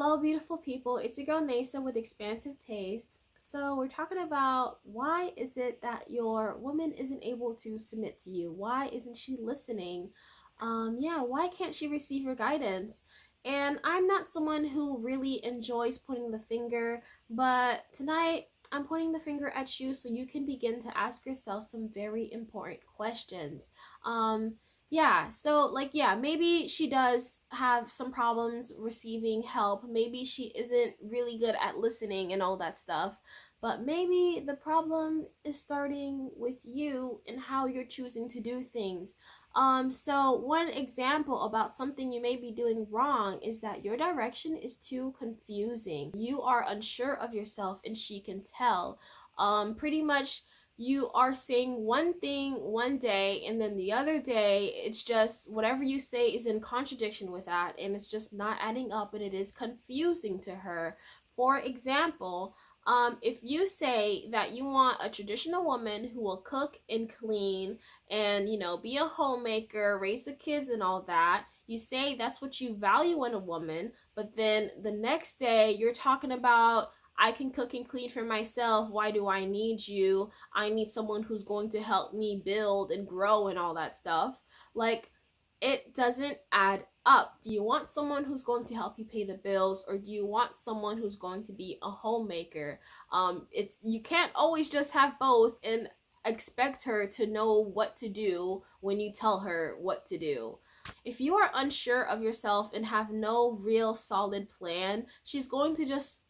Hello, beautiful people. It's your girl Neyssa with XPansive Taste. So we're talking about why is it that your woman isn't able to submit to you? Why isn't she listening? Why can't she receive your guidance? And I'm not someone who really enjoys pointing the finger, but tonight I'm pointing the finger at you so you can begin to ask yourself some very important questions. Um, maybe she does have some problems receiving help. Maybe she isn't really good at listening and all that stuff. But maybe the problem is starting with you and how you're choosing to do things. So one example about something you may be doing wrong is that your direction is too confusing. You are unsure of yourself and she can tell. Pretty much you are saying one thing one day and then the other day it's just whatever you say is in contradiction with that, and it's just not adding up and it is confusing to her. For example, if you say that you want a traditional woman who will cook and clean and be a homemaker, raise the kids and all that, you say that's what you value in a woman, but then the next day you're talking about, I can cook and clean for myself. Why do I need you? I need someone who's going to help me build and grow and all that stuff. Like, it doesn't add up. Do you want someone who's going to help you pay the bills, or do you want someone who's going to be a homemaker? It's you can't always just have both and expect her to know what to do when you tell her what to do. If you are unsure of yourself and have no real solid plan, she's going to just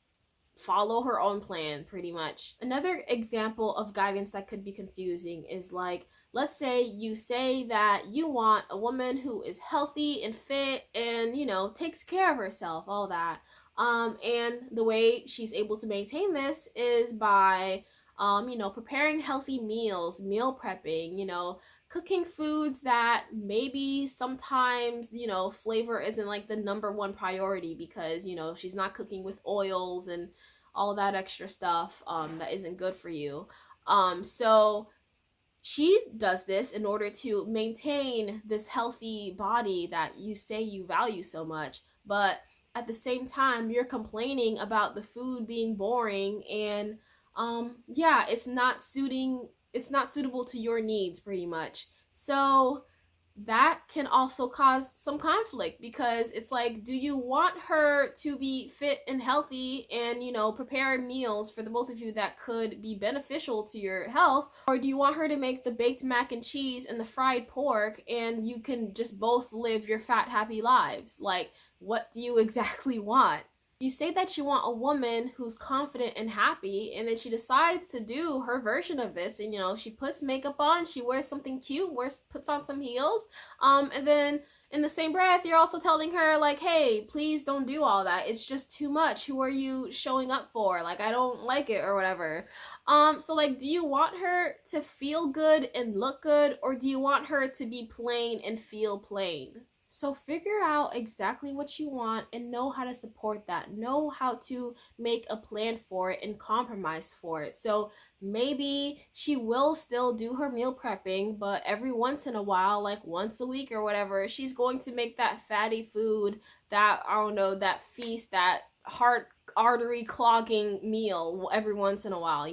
follow her own plan pretty much. Another example of guidance that could be confusing is like, let's say you say that you want a woman who is healthy and fit and takes care of herself, all that. And the way she's able to maintain this is by preparing healthy meals, meal prepping, cooking foods that maybe sometimes flavor isn't like the number one priority, because she's not cooking with oils and all that extra stuff that isn't good for you. So she does this in order to maintain this healthy body that you say you value so much, but at the same time you're complaining about the food being boring and it's not suitable to your needs pretty much. So that can also cause some conflict, because it's like, do you want her to be fit and healthy and prepare meals for the both of you that could be beneficial to your health, or do you want her to make the baked mac and cheese and the fried pork and you can just both live your fat happy lives? Like, what do you exactly want? You say that you want a woman who's confident and happy, and then she decides to do her version of this, and she puts makeup on, she wears something cute, puts on some heels, and then in the same breath you're also telling her like, hey, please don't do all that, it's just too much, who are you showing up for, like, I don't like it or whatever. So like, do you want her to feel good and look good, or do you want her to be plain and feel plain? So figure out exactly what you want and know how to support that. Know how to make a plan for it and compromise for it. So maybe she will still do her meal prepping, but every once in a while, like once a week or whatever, she's going to make that fatty food, that, I don't know, that feast, that heart artery clogging meal every once in a while,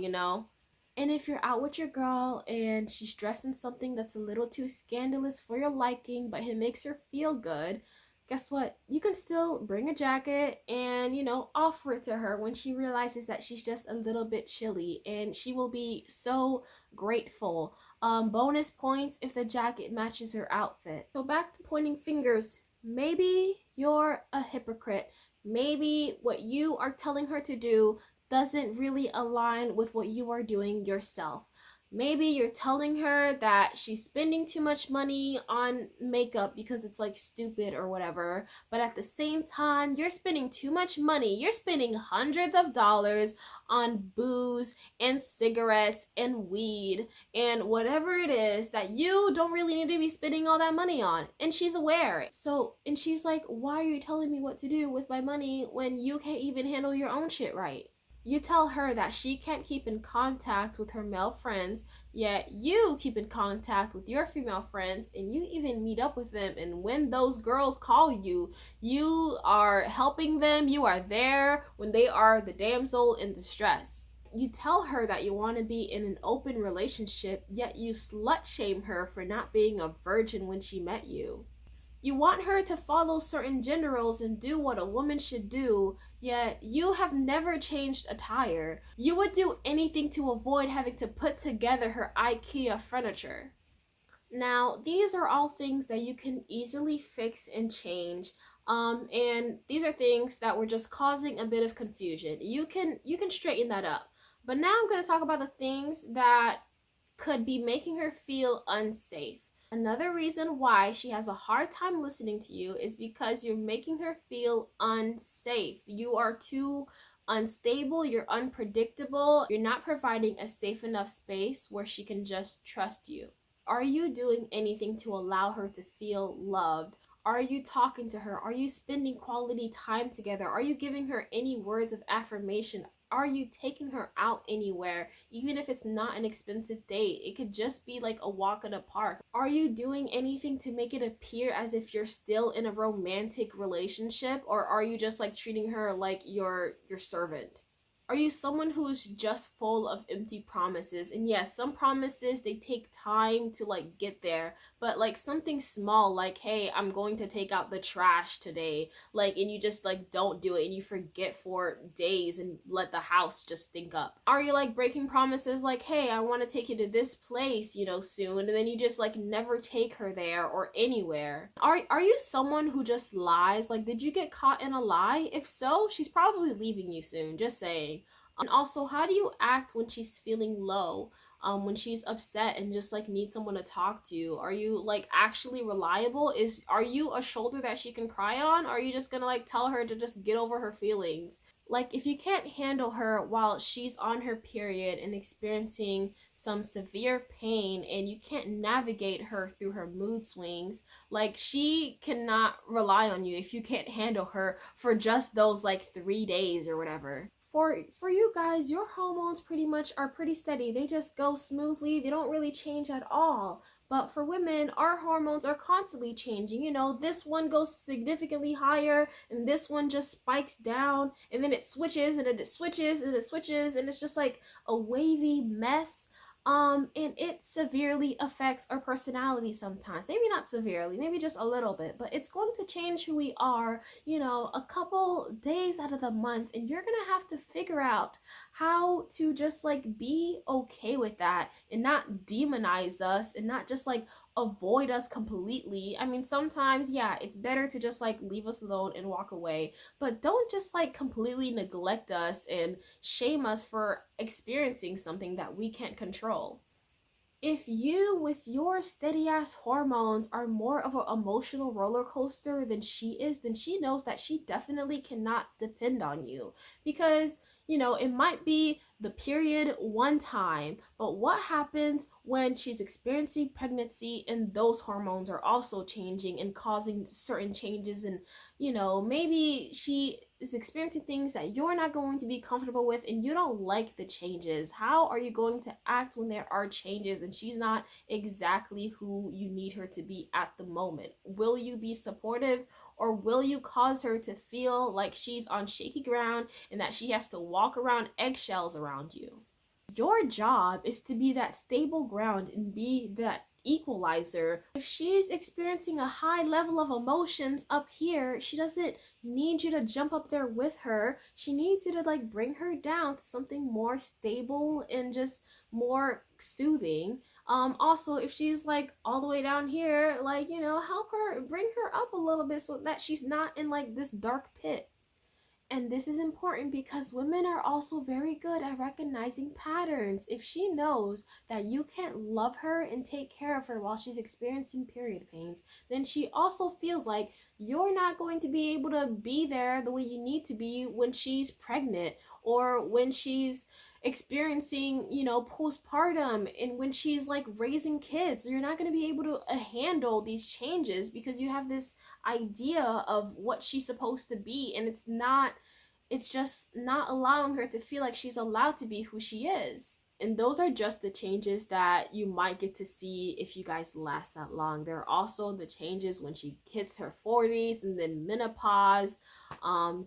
And if you're out with your girl and she's dressed in something that's a little too scandalous for your liking, but it makes her feel good, guess what? You can still bring a jacket and, offer it to her when she realizes that she's just a little bit chilly, and she will be so grateful. Bonus points if the jacket matches her outfit. So back to pointing fingers. Maybe you're a hypocrite. Maybe what you are telling her to do doesn't really align with what you are doing yourself. Maybe you're telling her that she's spending too much money on makeup because it's like stupid or whatever, but at the same time you're spending too much money. You're spending hundreds of dollars on booze and cigarettes and weed and whatever it is that you don't really need to be spending all that money on, and she's aware. And she's like, why are you telling me what to do with my money when you can't even handle your own shit right? You tell her that she can't keep in contact with her male friends, yet you keep in contact with your female friends and you even meet up with them. And when those girls call you, you are helping them, you are there when they are the damsel in distress. You tell her that you want to be in an open relationship, yet you slut shame her for not being a virgin when she met you. You want her to follow certain gender roles and do what a woman should do, yet you have never changed attire. You would do anything to avoid having to put together her IKEA furniture. Now, these are all things that you can easily fix and change. And these are things that were just causing a bit of confusion. You can straighten that up. But now I'm going to talk about the things that could be making her feel unsafe. Another reason why she has a hard time listening to you is because you're making her feel unsafe. You are too unstable, you're unpredictable, you're not providing a safe enough space where she can just trust you. Are you doing anything to allow her to feel loved? Are you talking to her? Are you spending quality time together? Are you giving her any words of affirmation? Are you taking her out anywhere, even if it's not an expensive date? It could just be like a walk in a park. Are you doing anything to make it appear as if you're still in a romantic relationship, or are you just like treating her like your servant? Are you someone who's just full of empty promises? And yes, some promises they take time to like get there, but like something small like, hey, I'm going to take out the trash today, like, and you just like don't do it and you forget for days and let the house just stink up. Are you like breaking promises like, hey, I want to take you to this place, soon, and then you just like never take her there or anywhere? Are you someone who just lies? Like, did you get caught in a lie? If so, she's probably leaving you soon, just saying. And also, how do you act when she's feeling low? When she's upset and just like needs someone to talk to? Are you like actually reliable? Are you a shoulder that she can cry on? Or are you just gonna like tell her to just get over her feelings? Like, if you can't handle her while she's on her period and experiencing some severe pain and you can't navigate her through her mood swings, like, she cannot rely on you if you can't handle her for just those like 3 days or whatever. For you guys, your hormones pretty much are pretty steady. They just go smoothly. They don't really change at all. But for women, our hormones are constantly changing. This one goes significantly higher and this one just spikes down, and then it switches and then it switches and it switches, and it's just like a wavy mess. And it severely affects our personality sometimes. Maybe not severely, maybe just a little bit, but it's going to change who we are, a couple days out of the month, and you're gonna have to figure out how to just like be okay with that and not demonize us and not just like avoid us completely. I mean, sometimes, yeah, it's better to just like leave us alone and walk away, but don't just like completely neglect us and shame us for experiencing something that we can't control. If you, with your steady ass hormones, are more of an emotional roller coaster than she is, then she knows that she definitely cannot depend on you. Because, it might be the period one time, but what happens when she's experiencing pregnancy and those hormones are also changing and causing certain changes? And, maybe she is experiencing things that you're not going to be comfortable with and you don't like the changes. How are you going to act when there are changes and she's not exactly who you need her to be at the moment? Will you be supportive, or will you cause her to feel like she's on shaky ground and that she has to walk around eggshells around you? Your job is to be that stable ground and be that equalizer. If she's experiencing a high level of emotions up here, she doesn't need you to jump up there with her. She needs you to like bring her down to something more stable and just more soothing. Also, if she's like all the way down here, like, help her, bring her up a little bit so that she's not in like this dark pit. And this is important because women are also very good at recognizing patterns. If she knows that you can't love her and take care of her while she's experiencing period pains, then she also feels like you're not going to be able to be there the way you need to be when she's pregnant, or when she's experiencing, postpartum, and when she's like raising kids. You're not going to be able to handle these changes because you have this idea of what she's supposed to be, and it's not It's just not allowing her to feel like she's allowed to be who she is. And those are just the changes that you might get to see if you guys last that long. There are also the changes when she hits her 40s and then menopause.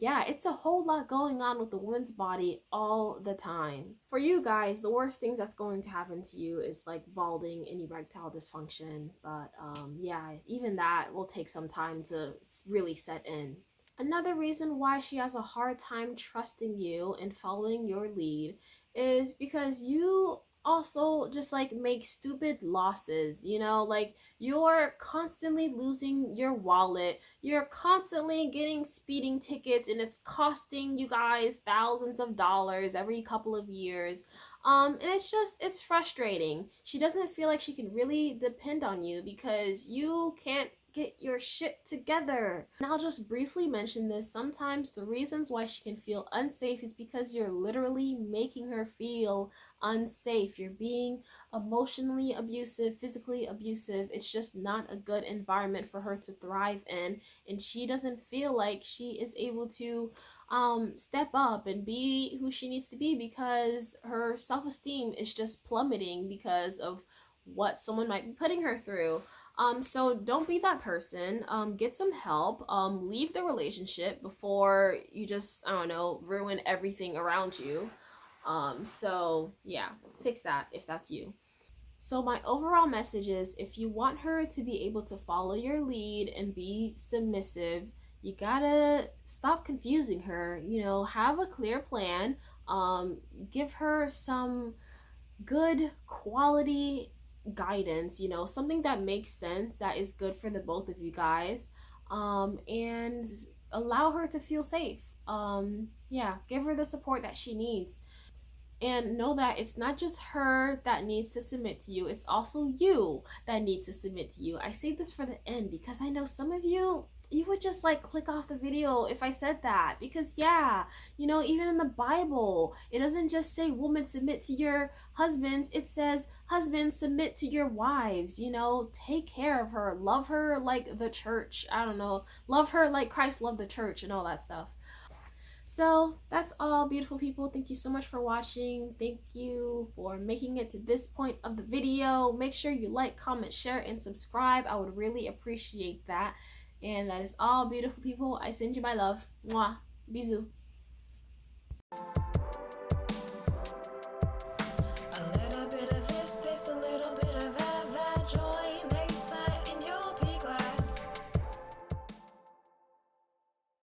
Yeah, it's a whole lot going on with the woman's body all the time. For you guys, the worst things that's going to happen to you is like balding and erectile dysfunction. But yeah, even that will take some time to really set in. Another reason why she has a hard time trusting you and following your lead is because you also just like make stupid losses, you know, like you're constantly losing your wallet, you're constantly getting speeding tickets, and it's costing you guys thousands of dollars every couple of years. And it's frustrating. She doesn't feel like she can really depend on you because you can't get your shit together. And I'll just briefly mention this. Sometimes the reasons why she can feel unsafe is because you're literally making her feel unsafe. You're being emotionally abusive, physically abusive. It's just not a good environment for her to thrive in. And she doesn't feel like she is able to step up and be who she needs to be because her self-esteem is just plummeting because of what someone might be putting her through. So don't be that person. Get some help. Leave the relationship before you just, I don't know, ruin everything around you. So yeah, fix that if that's you. So my overall message is if you want her to be able to follow your lead and be submissive, you gotta stop confusing her. You know, have a clear plan. Um, Give her some good quality guidance, you know, something that makes sense, that is good for the both of you guys, and allow her to feel safe. Yeah, give her the support that she needs, and know that it's not just her that needs to submit to you, it's also you that needs to submit to you. I say this for the end because I know some of you would just like click off the video if I said that, because yeah, you know, even in the Bible it doesn't just say woman submit to your husbands, it says husbands submit to your wives. You know, take care of her, love her like the church, I don't know, love her like Christ loved the church and all that stuff. So that's all, beautiful people. Thank you so much for watching. Thank you for making it to this point of the video. Make sure you like, comment, share, and subscribe. I would really appreciate that. And that is all, beautiful people. I send you my love. Mwah. Bisous. A little bit of this, a little bit of that.